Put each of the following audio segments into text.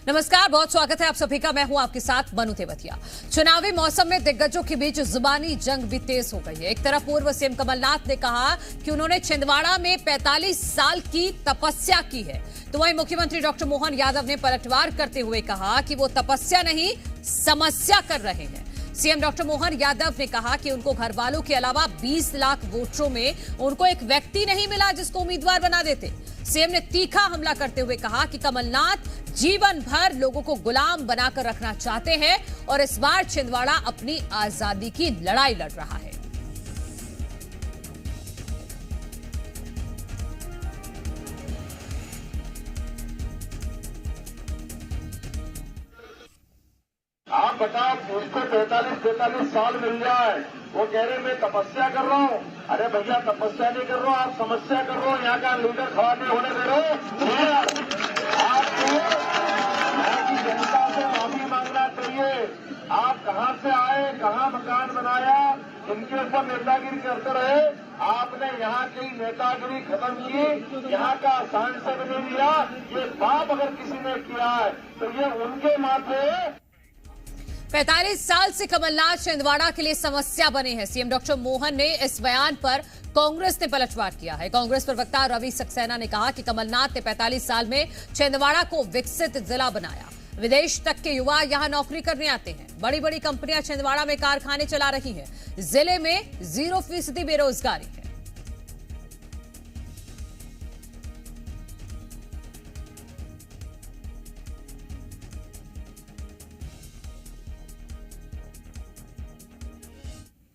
नमस्कार, बहुत स्वागत है आप सभी का। मैं हूं आपके साथ मनु तेवतिया। चुनावी मौसम में दिग्गजों के बीच जुबानी जंग भी तेज हो गई है। एक तरफ पूर्व सीएम कमलनाथ ने कहा कि उन्होंने छिंदवाड़ा में 45 साल की तपस्या की है, तो वहीं मुख्यमंत्री डॉक्टर मोहन यादव ने पलटवार करते हुए कहा कि वो तपस्या नहीं समस्या कर रहे हैं। सीएम डॉक्टर मोहन यादव ने कहा कि उनको घर वालों के अलावा 20 लाख वोटरों में उनको एक व्यक्ति नहीं मिला जिसको उम्मीदवार बना देते। सीएम ने तीखा हमला करते हुए कहा कि कमलनाथ जीवन भर लोगों को गुलाम बनाकर रखना चाहते हैं और इस बार छिंदवाड़ा अपनी आजादी की लड़ाई लड़ रहा है। आप बताओ, उसको 45 साल मिल जाए, वो कह रहे मैं तपस्या कर रहा हूँ। अरे भैया, तपस्या नहीं कर रहा हूँ, आप समस्या कर रहे हो। यहाँ का लीडर खड़ा नहीं होने दे रहे। आपको यहाँ की जनता से माफी मांगना चाहिए। आप कहाँ से आए, कहाँ मकान बनाया, इनके ऊपर नेतागिरी करते रहे। आपने यहाँ की नेतागिरी खत्म की, यहाँ का सांसद नहीं दिया। ये पाप अगर किसी ने किया है तो ये उनके माथे। 45 साल से कमलनाथ छिंदवाड़ा के लिए समस्या बने हैं। सीएम डॉक्टर मोहन ने इस बयान पर कांग्रेस ने पलटवार किया है। कांग्रेस प्रवक्ता रवि सक्सेना ने कहा कि कमलनाथ ने 45 साल में छिंदवाड़ा को विकसित जिला बनाया। विदेश तक के युवा यहां नौकरी करने आते हैं। बड़ी बड़ी कंपनियां छिंदवाड़ा में कारखाने चला रही हैं। जिले में 0% बेरोजगारी है।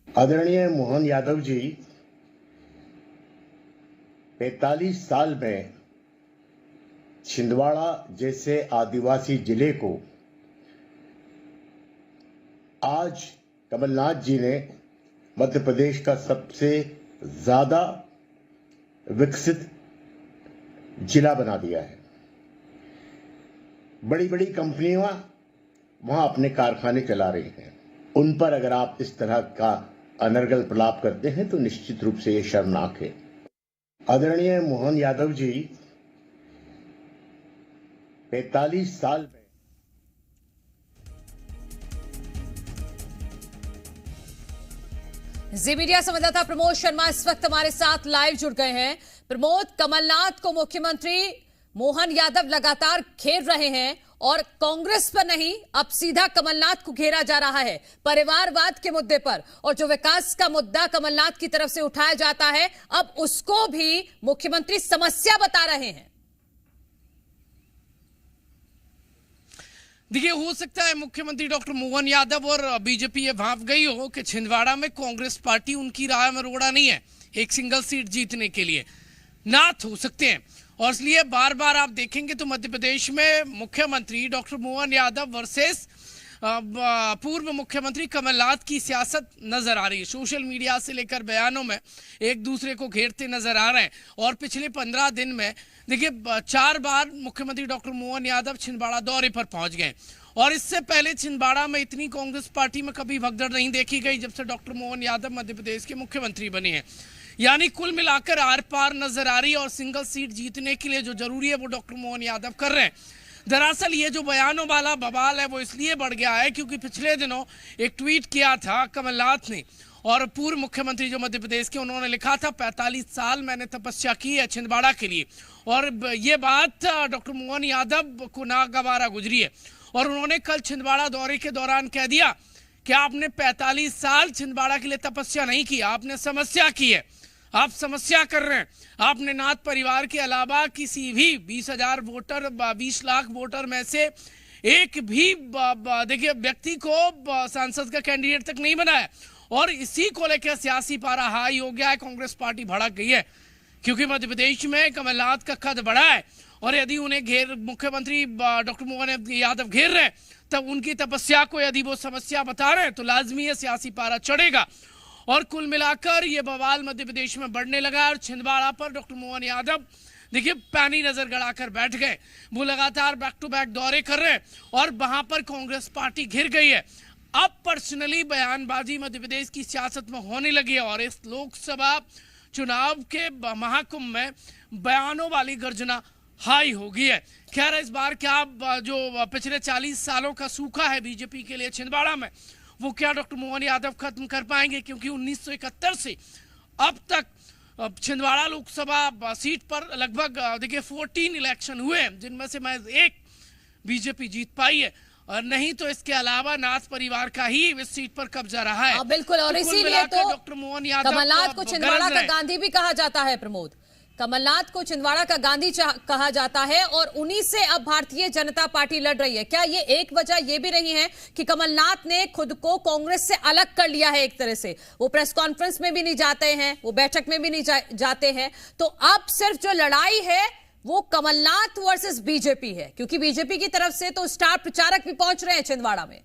आदरणीय मोहन यादव जी 45 साल में छिंदवाड़ा जैसे आदिवासी जिले को आज कमलनाथ जी ने मध्य प्रदेश का सबसे ज्यादा विकसित जिला बना दिया है। बड़ी बड़ी कंपनियां वहां अपने कारखाने चला रही हैं। उन पर अगर आप इस तरह का अनर्गल प्रलाप करते हैं तो निश्चित रूप से ये शर्मनाक है। आदरणीय मोहन यादव जी 45 साल में जी मीडिया संवाददाता प्रमोद शर्मा इस वक्त हमारे साथ लाइव जुड़ गए हैं। प्रमोद, कमलनाथ को मुख्यमंत्री मोहन यादव लगातार घेर रहे हैं और कांग्रेस पर नहीं, अब सीधा कमलनाथ को घेरा जा रहा है परिवारवाद के मुद्दे पर। और जो विकास का मुद्दा कमलनाथ की तरफ से उठाया जाता है, अब उसको भी मुख्यमंत्री समस्या बता रहे हैं। देखिए, हो सकता है मुख्यमंत्री डॉक्टर मोहन यादव और बीजेपी ये भांप गई हो कि छिंदवाड़ा में कांग्रेस पार्टी उनकी राह में रोड़ा नहीं है एक सिंगल सीट जीतने के लिए। नाथ हो सकते हैं और इसलिए बार बार आप देखेंगे तो मध्य प्रदेश में मुख्यमंत्री डॉक्टर मोहन यादव वर्सेस पूर्व मुख्यमंत्री कमलनाथ की सियासत नजर आ रही है। सोशल मीडिया से लेकर बयानों में एक दूसरे को घेरते नजर आ रहे हैं। और पिछले 15 दिन में देखिए 4 बार मुख्यमंत्री डॉक्टर मोहन यादव छिंदवाड़ा दौरे पर पहुंच गए। और इससे पहले छिंदवाड़ा में इतनी कांग्रेस पार्टी में कभी भगदड़ नहीं देखी गई जब से डॉक्टर मोहन यादव मध्य प्रदेश के मुख्यमंत्री बने हैं। यानी कुल मिलाकर आर पार नजर आ रही है और सिंगल सीट जीतने के लिए जो जरूरी है वो डॉक्टर मोहन यादव कर रहे हैं। दरअसल ये जो बयानों वाला बवाल है वो इसलिए बढ़ गया है क्योंकि पिछले दिनों एक ट्वीट किया था कमलनाथ ने और पूर्व मुख्यमंत्री जो मध्य प्रदेश के, उन्होंने लिखा था 45 साल मैंने तपस्या की है छिंदवाड़ा के लिए। और ये बात डॉक्टर मोहन यादव को नागवारा गुजरी है और उन्होंने कल छिंदवाड़ा दौरे के दौरान कह दिया कि आपने 45 साल छिंदवाड़ा के लिए तपस्या नहीं की, आपने समस्या की है। आप समस्या कर रहे हैं। आपने नाथ परिवार के अलावा किसी भी 20,000 वोटर 20 लाख वोटर में से एक भी देखिए व्यक्ति को सांसद का कैंडिडेट तक नहीं बनाया। और इसी को लेकर सियासी पारा हाई हो गया है। कांग्रेस पार्टी भड़क गई है क्योंकि मध्य प्रदेश में कमलनाथ का कद बढ़ा है और यदि उन्हें मुख्यमंत्री डॉक्टर मोहन यादव घेर रहे हैं तब उनकी तपस्या को यदि वो समस्या बता रहे हैं तो लाजमी है सियासी पारा चढ़ेगा। और कुल मिलाकर ये बवाल मध्य प्रदेश में बढ़ने लगा और छिंदवाड़ा पर डॉक्टर मोहन यादव देखिए पैनी नजर गड़ाकर बैठ गए। वो लगातार बैक टू बैक दौरे कर रहे हैं और वहां पर कांग्रेस पार्टी घिर गई है। अब पर्सनली बयानबाजी मध्य प्रदेश की सियासत में होने लगी है और इस लोकसभा चुनाव के महाकुंभ में बयानों वाली गर्जना हाई हो गई है। खैर इस बार क्या जो पिछले 40 सालों का सूखा है बीजेपी के लिए छिंदवाड़ा में, वो क्या डॉक्टर मोहन यादव खत्म कर पाएंगे? क्योंकि 1971 से अब तक छिंदवाड़ा लोकसभा सीट पर लगभग देखिए 14 इलेक्शन हुए हैं, जिनमें से मैं एक बीजेपी जीत पाई है, और नहीं तो इसके अलावा नाथ परिवार का ही इस सीट पर कब्जा रहा है। बिल्कुल, और तो इसीलिए तो डॉक्टर मोहन यादव कमलनाथ को छिंदवाड़ा का गांधी भी कहा जाता है। प्रमोद, कमलनाथ को छिंदवाड़ा का गांधी कहा जाता है, और उन्हीं से अब भारतीय जनता पार्टी लड़ रही है। क्या ये एक वजह ये भी रही है कि कमलनाथ ने खुद को कांग्रेस से अलग कर लिया है? एक तरह से वो प्रेस कॉन्फ्रेंस में भी नहीं जाते हैं, वो बैठक में भी नहीं जाते हैं, तो अब सिर्फ जो लड़ाई है वो कमलनाथ वर्सेस बीजेपी है, क्योंकि बीजेपी की तरफ से तो स्टार प्रचारक भी पहुंच रहे हैं छिंदवाड़ा में।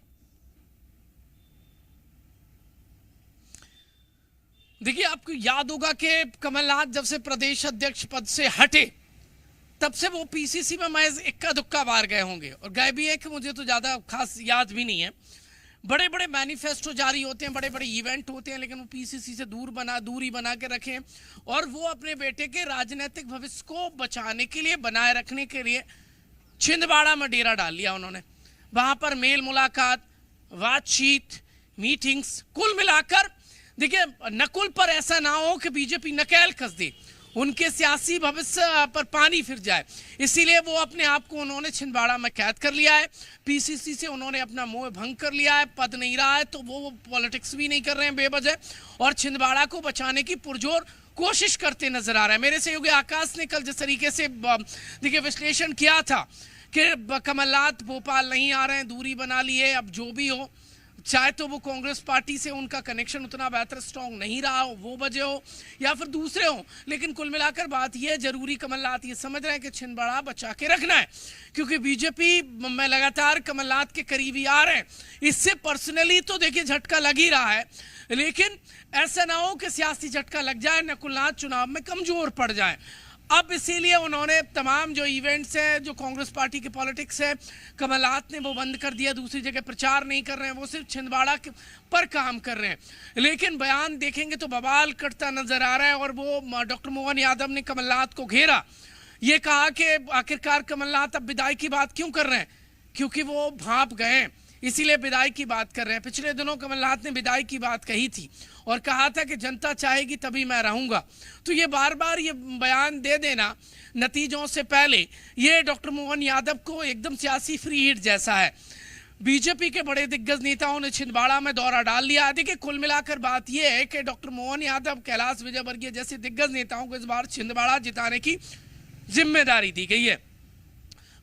देखिए, आपको याद होगा कि कमलनाथ जब से प्रदेश अध्यक्ष पद से हटे, तब से वो पीसीसी में महज इक्का दुक्का बार गए होंगे, और गए भी है कि मुझे तो ज्यादा खास याद भी नहीं है। बड़े बड़े मैनिफेस्टो जारी होते हैं, बड़े बड़े इवेंट होते हैं, लेकिन वो पीसीसी से दूरी बना के रखें, और वो अपने बेटे के राजनीतिक भविष्य को बचाने के लिए, बनाए रखने के लिए छिंदवाड़ा में डेरा डाल लिया उन्होंने। वहां पर मेल मुलाकात, बातचीत, मीटिंग्स, कुल मिलाकर देखिए नकुल पर ऐसा ना हो कि बीजेपी नकेल कस दे, उनके सियासी भविष्य पर पानी फिर जाए, इसीलिए वो अपने आप को उन्होंने छिंदवाड़ा में कैद कर लिया है। पीसीसी से उन्होंने अपना मोह भंग कर लिया है, पद नहीं रहा है तो वो पॉलिटिक्स भी नहीं कर रहे हैं बेवजह, और छिंदवाड़ा को बचाने की पुरजोर कोशिश करते नजर आ रहे हैं। मेरे सहयोगी आकाश ने कल जिस तरीके से देखिए विश्लेषण किया था कि कमलनाथ भोपाल नहीं आ रहे हैं, दूरी बना लिए, अब जो भी हो, चाहे तो वो कांग्रेस पार्टी से उनका कनेक्शन उतना बेहतर स्ट्रांग नहीं रहा हो, वो वजह हो, या फिर दूसरे हो, लेकिन कुल मिलाकर बात यह जरूरी कमलनाथ ये समझ रहे हैं कि छिंदवाड़ा बचा के रखना है, क्योंकि बीजेपी में लगातार कमलनाथ के करीबी आ रहे हैं। इससे पर्सनली तो देखिए झटका लग ही रहा है, लेकिन ऐसा ना हो कि सियासी झटका लग जाए, नकुलनाथ चुनाव में कमजोर पड़ जाए। अब इसीलिए उन्होंने तमाम जो इवेंट्स हैं, जो कांग्रेस पार्टी की पॉलिटिक्स है, कमलनाथ ने वो बंद कर दिया, दूसरी जगह प्रचार नहीं कर रहे हैं, वो सिर्फ छिंदवाड़ा पर काम कर रहे हैं। लेकिन बयान देखेंगे तो बवाल करता नजर आ रहा है, और वो डॉक्टर मोहन यादव ने कमलनाथ को घेरा, ये कहा कि आखिरकार कमलनाथ अब विदाई की बात क्यों कर रहे हैं, क्योंकि वो भाप गए, इसीलिए विदाई की बात कर रहे हैं। पिछले दिनों कमलनाथ ने विदाई की बात कही थी और कहा था कि जनता चाहेगी तभी मैं रहूंगा, तो ये बार बार ये बयान दे देना नतीजों से पहले, ये डॉक्टर मोहन यादव को एकदम सियासी फ्री हिट जैसा है। बीजेपी के बड़े दिग्गज नेताओं ने छिंदवाड़ा में दौरा डाल लिया। देखिए कुल मिलाकर बात यह है कि डॉक्टर मोहन यादव, कैलाश विजयवर्गीय जैसे दिग्गज नेताओं को इस बार छिंदवाड़ा जिताने की जिम्मेदारी दी गई है।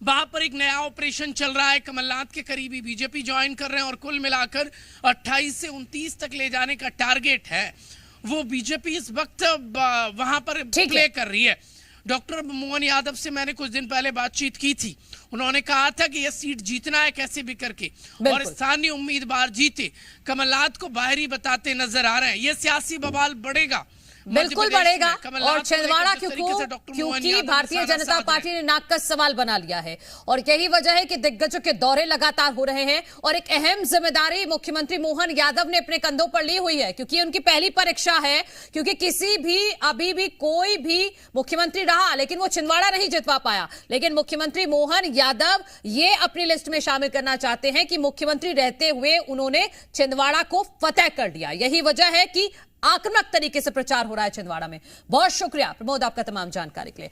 वहां पर एक नया ऑपरेशन चल रहा है, कमलनाथ के करीबी बीजेपी ज्वाइन कर रहे हैं, और कुल मिलाकर 28 से 29 तक ले जाने का टारगेट है, वो बीजेपी इस वक्त वहां पर प्ले कर रही है। डॉक्टर मोहन यादव से मैंने कुछ दिन पहले बातचीत की थी, उन्होंने कहा था कि यह सीट जीतना है कैसे भी करके, और स्थानीय उम्मीदवार जीते, कमलनाथ को बाहरी बताते नजर आ रहे हैं। यह सियासी बवाल बढ़ेगा, बिल्कुल बढ़ेगा, और छिंदवाड़ा क्योंकि भारतीय जनता पार्टी ने नाक का सवाल बना लिया है, और यही वजह है कि दिग्गजों के दौरे लगातार हो रहे हैं, और एक अहम जिम्मेदारी मुख्यमंत्री मोहन यादव ने अपने कंधों पर ली हुई है, क्योंकि उनकी पहली परीक्षा है, क्योंकि अभी भी कोई भी मुख्यमंत्री रहा लेकिन वो छिंदवाड़ा नहीं जितवा पाया, लेकिन मुख्यमंत्री मोहन यादव ये अपनी लिस्ट में शामिल करना चाहते हैं कि मुख्यमंत्री रहते हुए उन्होंने छिंदवाड़ा को फतेह कर लिया। यही वजह है कि आक्रामक तरीके से प्रचार हो रहा है छिंदवाड़ा में। बहुत शुक्रिया प्रमोद आपका तमाम जानकारी के लिए।